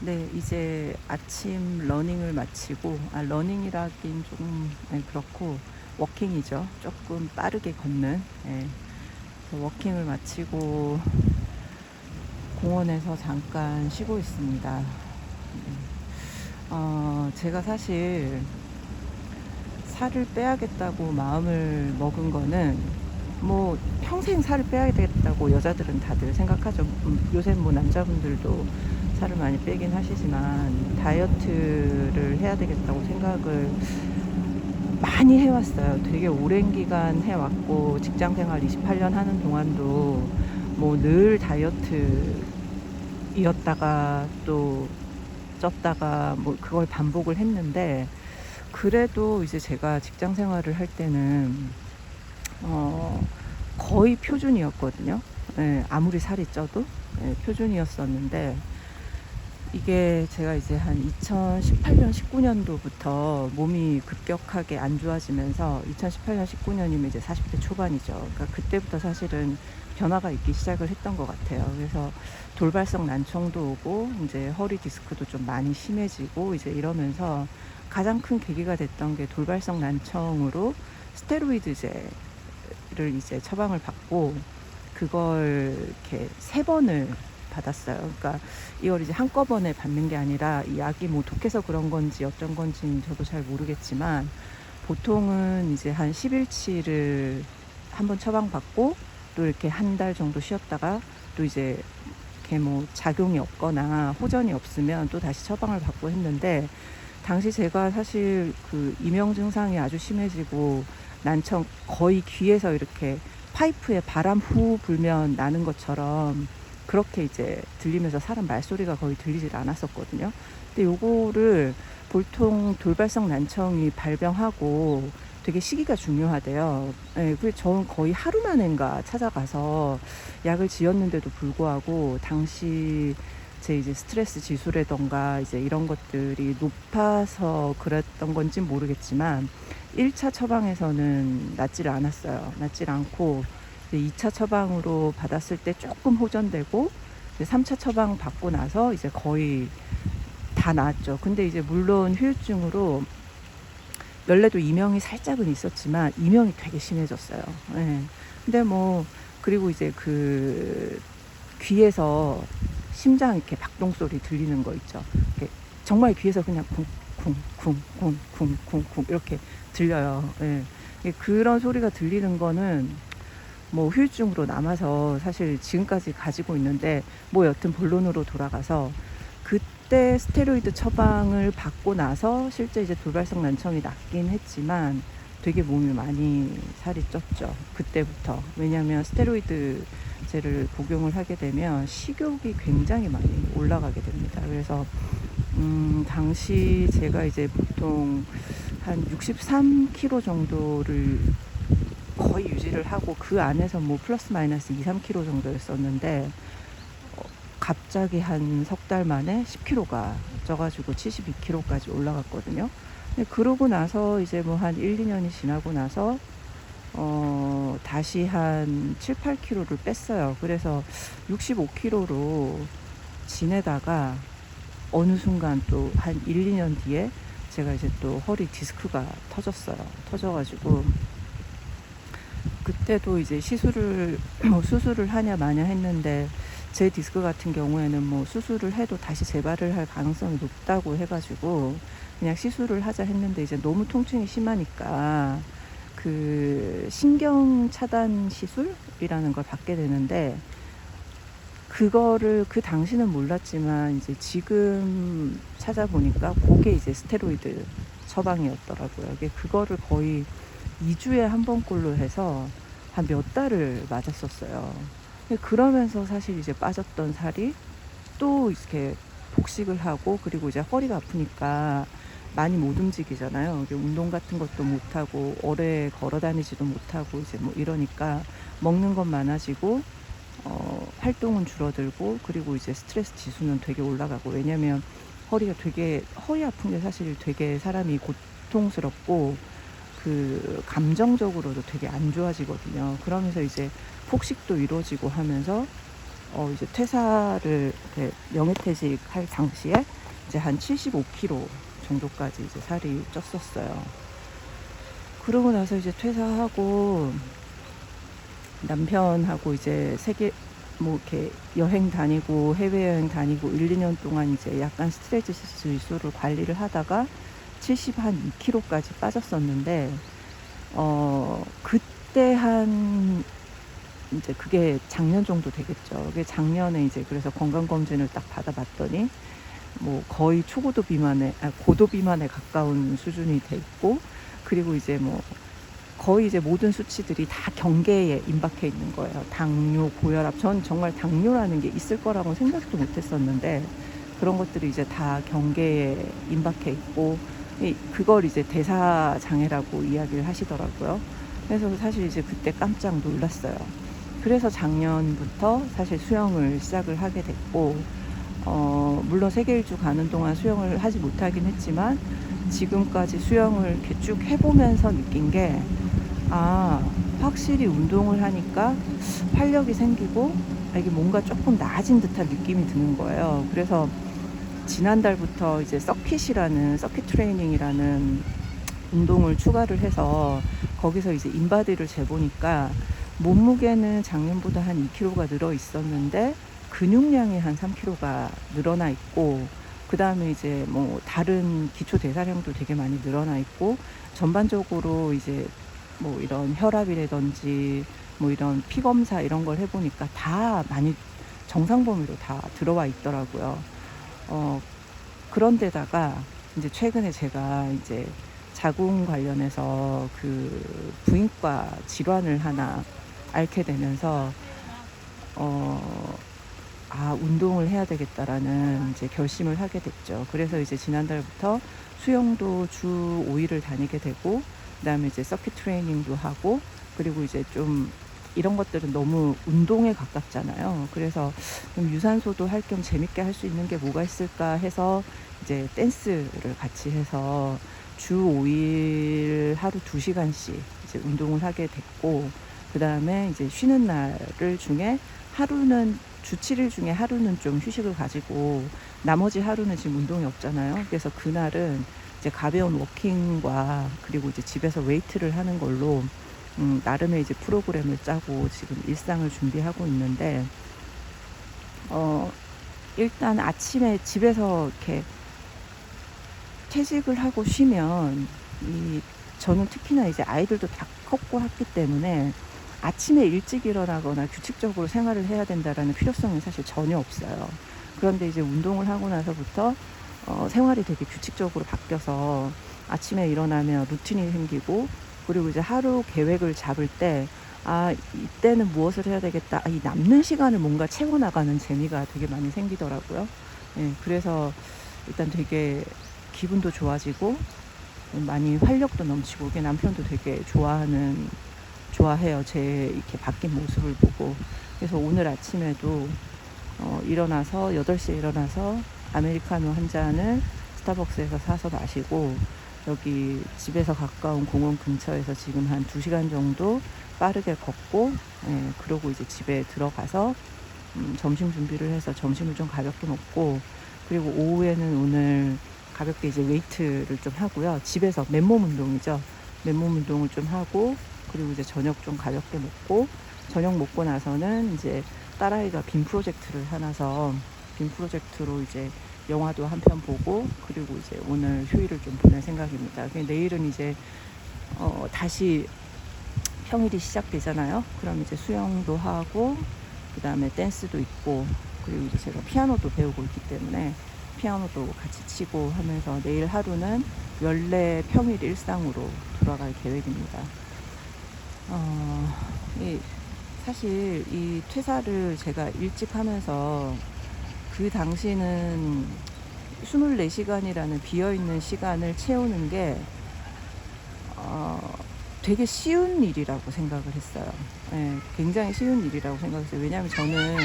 네, 이제 아침 러닝을 마치고, 러닝이라긴 조금 그렇고, 워킹이죠. 조금 빠르게 걷는. 그래서 워킹을 마치고 공원에서 잠깐 쉬고 있습니다. 제가 사실 살을 빼야겠다고 마음을 먹은 거는 뭐 평생 살을 빼야겠다고 여자들은 다들 생각하죠. 요새 뭐 남자분들도 살을 많이 빼긴 하시지만 다이어트를 해야 되겠다고 생각을 많이 해왔어요. 되게 오랜 기간 해왔고 직장 생활 28년 하는 동안도 뭐 늘 다이어트이었다가 또 쪘다가 뭐 그걸 반복을 했는데, 그래도 이제 제가 직장 생활을 할 때는 어, 거의 표준이었거든요. 아무리 살이 쪄도 표준이었었는데, 이게 제가 이제 한 2018년, 19년도부터 몸이 급격하게 안 좋아지면서 2018년, 19년이면 이제 40대 초반이죠. 그러니까 그때부터 사실은 변화가 있기 시작을 했던 것 같아요. 그래서 돌발성 난청도 오고 이제 허리 디스크도 좀 많이 심해지고 이제 이러면서 가장 큰 계기가 됐던 게 돌발성 난청으로 스테로이드제를 이제 처방을 받고 그걸 이렇게 3번을 받았어요. 그러니까 이걸 이제 한꺼번에 받는 게 아니라 이 약이 뭐 독해서 그런 건지 어떤 건지는 저도 잘 모르겠지만 보통은 이제 한 10일치를 한번 처방받고 또 이렇게 한 달 정도 쉬었다가 또 이제 이렇게 뭐 작용이 없거나 호전이 없으면 또 다시 처방을 받고 했는데, 당시 제가 사실 그 이명 증상이 아주 심해지고 난청 거의 귀에서 이렇게 파이프에 바람 후 불면 나는 것처럼 그렇게 이제 들리면서 사람 말소리가 거의 들리질 않았었거든요. 근데 요거를 보통 돌발성 난청이 발병하고 되게 시기가 중요하대요. 그래서 저는 거의 하루 만인가 찾아가서 약을 지었는데도 불구하고 당시 제 이제 스트레스 지수라던가 이제 이런 것들이 높아서 그랬던 건지 모르겠지만 1차 처방에서는 낫지를 않았어요. 낫질 않고 2차 처방으로 받았을 때 조금 호전되고 3차 처방 받고 나서 이제 거의 다 나았죠. 근데 이제 물론 후유증으로 원래도 이명이 살짝은 있었지만 이명이 되게 심해졌어요. 근데 뭐 그리고 이제 그 귀에서 심장 이렇게 박동 소리 들리는 거 있죠. 이렇게 정말 귀에서 그냥 쿵쿵쿵쿵쿵쿵쿵 이렇게 들려요. 그런 소리가 들리는 거는 뭐 후유증으로 남아서 사실 지금까지 가지고 있는데, 뭐 여튼 본론으로 돌아가서 그때 스테로이드 처방을 받고 나서 실제 이제 돌발성 난청이 낫긴 했지만 되게 몸이 많이 살이 쪘죠. 그때부터. 왜냐하면 스테로이드제를 복용을 하게 되면 식욕이 굉장히 많이 올라가게 됩니다. 그래서 당시 제가 이제 보통 한 63kg 정도를 거의 유지를 하고 그 안에서 뭐 플러스 마이너스 2, 3kg 정도였었는데 갑자기 한 석 달 만에 10kg가 쪄가지고 72kg까지 올라갔거든요. 근데 그러고 나서 이제 뭐 한 1, 2년이 지나고 나서 다시 한 7, 8kg를 뺐어요. 그래서 65kg로 지내다가 어느 순간 또 한 1, 2년 뒤에 제가 이제 또 허리 디스크가 터졌어요. 터져가지고 그때도 이제 수술을 하냐 마냐 했는데, 제 디스크 같은 경우에는 뭐 수술을 해도 다시 재발을 할 가능성이 높다고 해가지고 그냥 시술을 하자 했는데, 이제 너무 통증이 심하니까 그 신경 차단 시술이라는 걸 받게 되는데, 그거를 그 당시는 몰랐지만 이제 지금 찾아보니까 그게 이제 스테로이드 처방이었더라고요. 이게 그거를 거의 2주에 한 번꼴로 해서 한 몇 달을 맞았었어요. 그러면서 사실 이제 빠졌던 살이 또 이렇게 복식을 하고, 그리고 이제 허리가 아프니까 많이 못 움직이잖아요. 운동 같은 것도 못하고 오래 걸어 다니지도 못하고 이제 뭐 이러니까 먹는 것 많아지고 활동은 줄어들고, 그리고 이제 스트레스 지수는 되게 올라가고. 왜냐면 허리 아픈 게 사실 되게 사람이 고통스럽고 그 감정적으로도 되게 안 좋아지거든요. 그러면서 이제 폭식도 이루어지고 하면서 이제 퇴사를 명예퇴직할 당시에 이제 한 75kg 정도까지 이제 살이 쪘었어요. 그러고 나서 이제 퇴사하고 남편하고 이제 세계 뭐 이렇게 여행 다니고 해외여행 다니고 1, 2년 동안 이제 약간 스트레스 지수를 관리를 하다가 72kg까지 빠졌었는데 그때 한 이제 그게 작년 정도 되겠죠. 그게 작년에 이제 그래서 건강검진을 딱 받아봤더니 뭐 거의 고도 비만에 가까운 수준이 돼 있고, 그리고 이제 뭐 거의 이제 모든 수치들이 다 경계에 임박해 있는 거예요. 당뇨, 고혈압. 전 정말 당뇨라는 게 있을 거라고 생각도 못 했었는데 그런 것들이 이제 다 경계에 임박해 있고, 그걸 이제 대사장애라고 이야기를 하시더라고요. 그래서 사실 이제 그때 깜짝 놀랐어요. 그래서 작년부터 사실 수영을 시작을 하게 됐고, 물론 세계 일주 가는 동안 수영을 하지 못하긴 했지만 지금까지 수영을 이렇게 쭉 해보면서 느낀 게, 확실히 운동을 하니까 활력이 생기고 이게 뭔가 조금 나아진 듯한 느낌이 드는 거예요. 그래서 지난달부터 이제 서킷 트레이닝이라는 운동을 추가를 해서 거기서 이제 인바디를 재보니까 몸무게는 작년보다 한 2kg가 늘어 있었는데 근육량이 한 3kg가 늘어나 있고, 그 다음에 이제 뭐 다른 기초 대사량도 되게 많이 늘어나 있고, 전반적으로 이제 뭐 이런 혈압이라든지 뭐 이런 피 검사 이런 걸 해보니까 다 많이 정상 범위로 다 들어와 있더라고요. 그런데다가 이제 최근에 제가 이제 자궁 관련해서 그 부인과 질환을 하나 앓게 되면서 운동을 해야 되겠다라는 이제 결심을 하게 됐죠. 그래서 이제 지난달부터 수영도 주 5일을 다니게 되고, 그다음에 이제 서킷 트레이닝도 하고, 그리고 이제 좀 이런 것들은 너무 운동에 가깝잖아요. 그래서 좀 유산소도 할 겸 재밌게 할 수 있는 게 뭐가 있을까 해서 이제 댄스를 같이 해서 주 5일 하루 2시간씩 이제 운동을 하게 됐고, 그 다음에 이제 쉬는 날을 중에 주 7일 중에 하루는 좀 휴식을 가지고 나머지 하루는 지금 운동이 없잖아요. 그래서 그날은 이제 가벼운 워킹과 그리고 이제 집에서 웨이트를 하는 걸로 나름의 이제 프로그램을 짜고 지금 일상을 준비하고 있는데, 일단 아침에 집에서 이렇게 퇴직을 하고 쉬면 저는 특히나 이제 아이들도 다 컸고 했기 때문에 아침에 일찍 일어나거나 규칙적으로 생활을 해야 된다라는 필요성이 사실 전혀 없어요. 그런데 이제 운동을 하고 나서부터 생활이 되게 규칙적으로 바뀌어서 아침에 일어나면 루틴이 생기고, 그리고 이제 하루 계획을 잡을 때 이때는 무엇을 해야 되겠다, 이 남는 시간을 뭔가 채워나가는 재미가 되게 많이 생기더라고요. 그래서 일단 되게 기분도 좋아지고 많이 활력도 넘치고, 남편도 되게 좋아해요. 제 이렇게 바뀐 모습을 보고. 그래서 오늘 아침에도 일어나서 8시에 일어나서 아메리카노 한 잔을 스타벅스에서 사서 마시고, 여기 집에서 가까운 공원 근처에서 지금 한 2시간 정도 빠르게 걷고, 그러고 이제 집에 들어가서 점심 준비를 해서 점심을 좀 가볍게 먹고, 그리고 오후에는 오늘 가볍게 이제 웨이트를 좀 하고요. 집에서 맨몸 운동이죠. 맨몸 운동을 좀 하고, 그리고 이제 저녁 좀 가볍게 먹고, 저녁 먹고 나서는 이제 딸아이가 빔 프로젝트를 하나서 빔 프로젝트로 이제 영화도 한 편 보고, 그리고 이제 오늘 휴일을 좀 보낼 생각입니다. 내일은 이제 다시 평일이 시작되잖아요. 그럼 이제 수영도 하고, 그 다음에 댄스도 있고, 그리고 이제 제가 피아노도 배우고 있기 때문에 피아노도 같이 치고 하면서 내일 하루는 원래 평일 일상으로 돌아갈 계획입니다. 사실 이 퇴사를 제가 일찍 하면서 그 당시는 24시간이라는 비어있는 시간을 채우는 게 되게 쉬운 일이라고 생각을 했어요. 굉장히 쉬운 일이라고 생각했어요. 왜냐하면 저는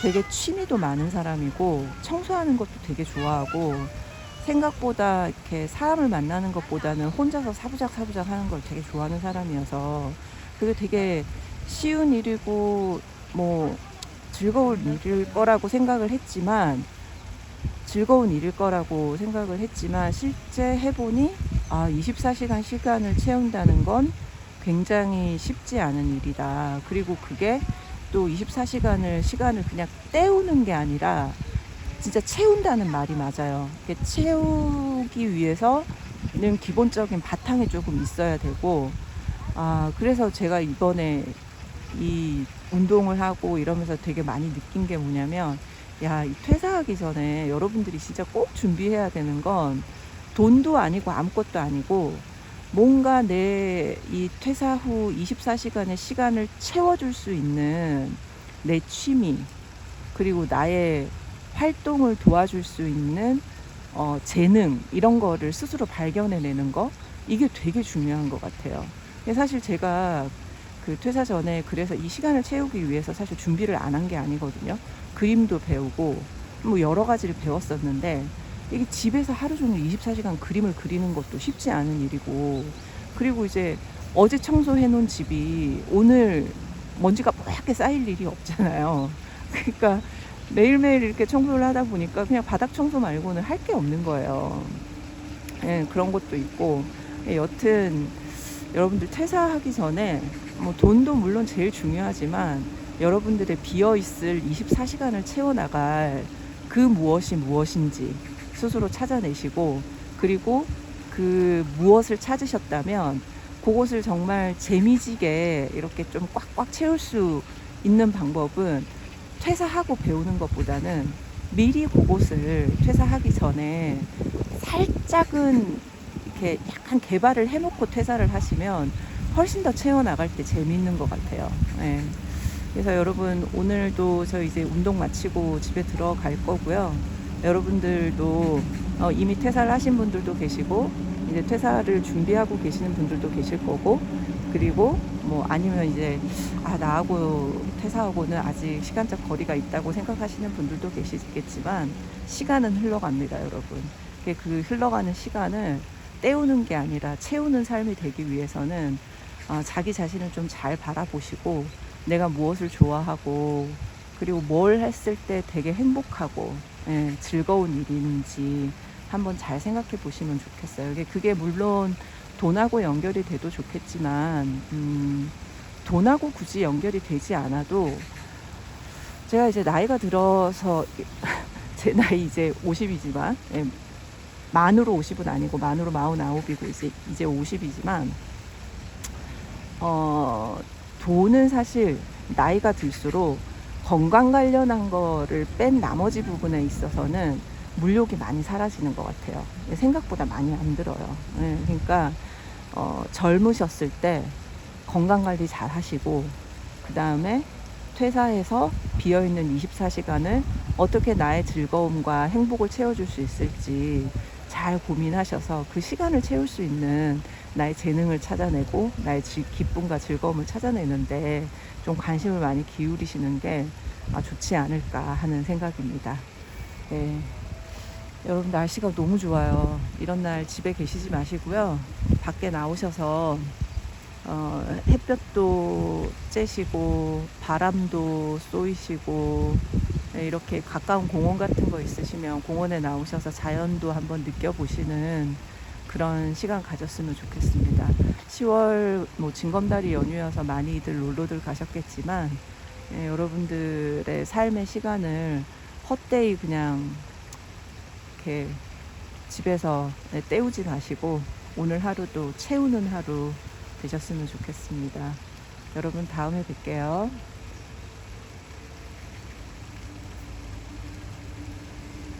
되게 취미도 많은 사람이고, 청소하는 것도 되게 좋아하고, 생각보다 이렇게 사람을 만나는 것보다는 혼자서 사부작 하는 걸 되게 좋아하는 사람이어서 그게 되게 쉬운 일이고, 뭐 즐거운 일일 거라고 생각을 했지만 실제 해보니 24시간 시간을 채운다는 건 굉장히 쉽지 않은 일이다. 그리고 그게 또 24시간을 그냥 때우는 게 아니라 진짜 채운다는 말이 맞아요. 채우기 위해서는 기본적인 바탕이 조금 있어야 되고, 그래서 제가 이번에 이 운동을 하고 이러면서 되게 많이 느낀 게 뭐냐면, 이 퇴사하기 전에 여러분들이 진짜 꼭 준비해야 되는 건 돈도 아니고 아무것도 아니고, 뭔가 내 이 퇴사 후 24시간의 시간을 채워줄 수 있는 내 취미, 그리고 나의 활동을 도와줄 수 있는 재능, 이런 거를 스스로 발견해내는 거, 이게 되게 중요한 것 같아요. 사실 제가 그 퇴사 전에 그래서 이 시간을 채우기 위해서 사실 준비를 안 한 게 아니거든요. 그림도 배우고 뭐 여러 가지를 배웠었는데, 이게 집에서 하루 종일 24시간 그림을 그리는 것도 쉽지 않은 일이고, 그리고 이제 어제 청소해 놓은 집이 오늘 먼지가 뽀얗게 쌓일 일이 없잖아요. 그러니까 매일매일 이렇게 청소를 하다 보니까 그냥 바닥 청소 말고는 할 게 없는 거예요. 그런 것도 있고, 여튼 여러분들 퇴사하기 전에 뭐 돈도 물론 제일 중요하지만 여러분들의 비어있을 24시간을 채워나갈 그 무엇이 무엇인지 스스로 찾아내시고, 그리고 그 무엇을 찾으셨다면 그것을 정말 재미지게 이렇게 좀 꽉꽉 채울 수 있는 방법은 퇴사하고 배우는 것보다는 미리 그곳을 퇴사하기 전에 살짝은 이렇게 약간 개발을 해놓고 퇴사를 하시면 훨씬 더 채워나갈 때 재미있는 것 같아요. 그래서 여러분, 오늘도 저 이제 운동 마치고 집에 들어갈 거고요. 여러분들도 이미 퇴사를 하신 분들도 계시고, 이제 퇴사를 준비하고 계시는 분들도 계실 거고, 그리고 뭐 아니면 이제 나하고 퇴사하고는 아직 시간적 거리가 있다고 생각하시는 분들도 계시겠지만, 시간은 흘러갑니다, 여러분. 그 흘러가는 시간을 때우는 게 아니라 채우는 삶이 되기 위해서는 자기 자신을 좀 잘 바라보시고, 내가 무엇을 좋아하고, 그리고 뭘 했을 때 되게 행복하고 즐거운 일인지 한번 잘 생각해 보시면 좋겠어요. 그게 물론 돈하고 연결이 돼도 좋겠지만, 돈하고 굳이 연결이 되지 않아도, 제가 이제 나이가 들어서 제 나이 이제 50이지만, 만으로 50은 아니고 만으로 49이고 이제 50이지만, 돈은 사실 나이가 들수록 건강 관련한 거를 뺀 나머지 부분에 있어서는 물욕이 많이 사라지는 것 같아요. 생각보다 많이 안 들어요. 그러니까 젊으셨을 때 건강관리 잘 하시고, 그 다음에 퇴사해서 비어있는 24시간을 어떻게 나의 즐거움과 행복을 채워줄 수 있을지 잘 고민하셔서 그 시간을 채울 수 있는 나의 재능을 찾아내고 나의 기쁨과 즐거움을 찾아내는데 좀 관심을 많이 기울이시는 게 좋지 않을까 하는 생각입니다. 여러분, 날씨가 너무 좋아요. 이런 날 집에 계시지 마시고요. 밖에 나오셔서 햇볕도 쬐시고 바람도 쏘이시고, 이렇게 가까운 공원 같은 거 있으시면 공원에 나오셔서 자연도 한번 느껴보시는 그런 시간 가졌으면 좋겠습니다. 10월 뭐 징검다리 연휴여서 많이들 놀러들 가셨겠지만, 여러분들의 삶의 시간을 헛되이 그냥 이렇게 집에서 때우지 마시고 오늘 하루도 채우는 하루 되셨으면 좋겠습니다. 여러분, 다음에 뵐게요.